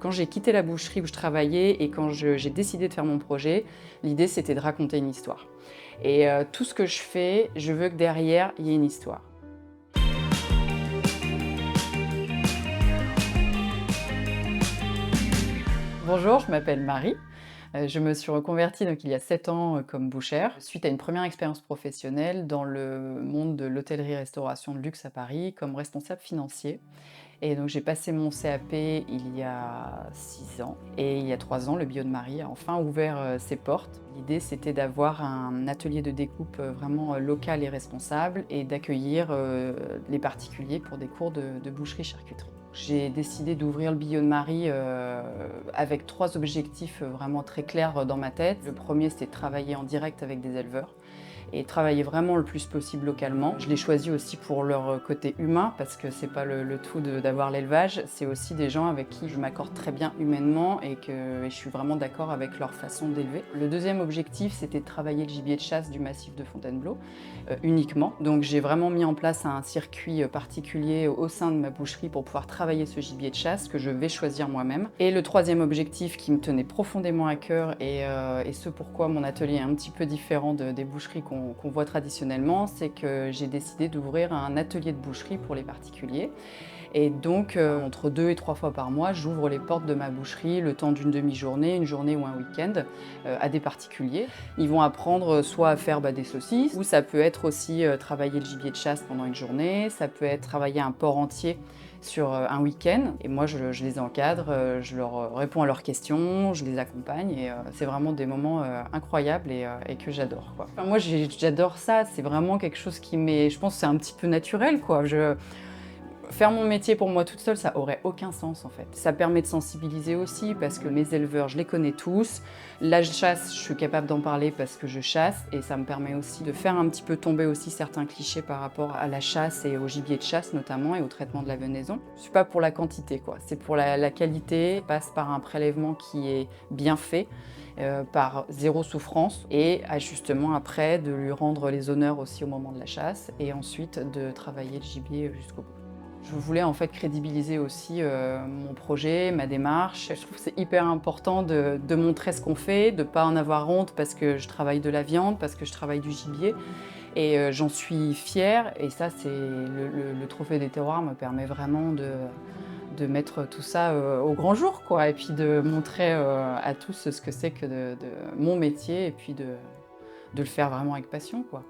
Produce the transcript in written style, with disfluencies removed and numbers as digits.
Quand j'ai quitté la boucherie où je travaillais et quand j'ai décidé de faire mon projet, l'idée c'était de raconter une histoire. Et tout ce que je fais, je veux que derrière, il y ait une histoire. Bonjour, je m'appelle Marie. Je me suis reconvertie donc il y a 7 ans comme bouchère, suite à une première expérience professionnelle dans le monde de l'hôtellerie-restauration de luxe à Paris comme responsable financier. Et donc j'ai passé mon CAP il y a 6 ans et il y a 3 ans, le Bio de Marie a enfin ouvert ses portes. L'idée c'était d'avoir un atelier de découpe vraiment local et responsable et d'accueillir les particuliers pour des cours de boucherie-charcuterie. J'ai décidé d'ouvrir le Bio de Marie avec 3 objectifs vraiment très clairs dans ma tête. Le premier c'était de travailler en direct avec des éleveurs et travailler vraiment le plus possible localement. Je l'ai choisi aussi pour leur côté humain, parce que c'est pas le tout d'avoir l'élevage, c'est aussi des gens avec qui je m'accorde très bien humainement et je suis vraiment d'accord avec leur façon d'élever. Le deuxième objectif, c'était de travailler le gibier de chasse du massif de Fontainebleau, uniquement. Donc j'ai vraiment mis en place un circuit particulier au sein de ma boucherie pour pouvoir travailler ce gibier de chasse que je vais choisir moi-même. Et le troisième objectif qui me tenait profondément à cœur et ce pourquoi mon atelier est un petit peu différent des boucheries qu'on voit traditionnellement, c'est que j'ai décidé d'ouvrir un atelier de boucherie pour les particuliers. Et donc, entre 2 et 3 fois par mois, j'ouvre les portes de ma boucherie le temps d'une demi-journée, une journée ou un week-end, à des particuliers. Ils vont apprendre soit à faire des saucisses, ou ça peut être aussi travailler le gibier de chasse pendant une journée, ça peut être travailler un porc entier sur un week-end. Et moi, je les encadre, je leur réponds à leurs questions, je les accompagne. Et c'est vraiment des moments incroyables et que j'adore, quoi. Enfin, moi, j'adore ça. C'est vraiment quelque chose qui m'est... Je pense que c'est un petit peu naturel, quoi. Faire mon métier pour moi toute seule, ça aurait aucun sens en fait. Ça permet de sensibiliser aussi parce que mes éleveurs, je les connais tous. La chasse, je suis capable d'en parler parce que je chasse et ça me permet aussi de faire un petit peu tomber aussi certains clichés par rapport à la chasse et au gibier de chasse notamment et au traitement de la venaison. Je suis pas pour la quantité quoi, c'est pour la qualité. Ça passe par un prélèvement qui est bien fait. Par zéro souffrance et justement après de lui rendre les honneurs aussi au moment de la chasse et ensuite de travailler le gibier jusqu'au bout. Je voulais en fait crédibiliser aussi mon projet, ma démarche. Je trouve que c'est hyper important de montrer ce qu'on fait, de ne pas en avoir honte parce que je travaille de la viande, parce que je travaille du gibier. Et j'en suis fière et ça, c'est le Trophée des terroirs me permet vraiment de mettre tout ça au grand jour, quoi, et puis de montrer à tous ce que c'est que de mon métier et puis de le faire vraiment avec passion, quoi.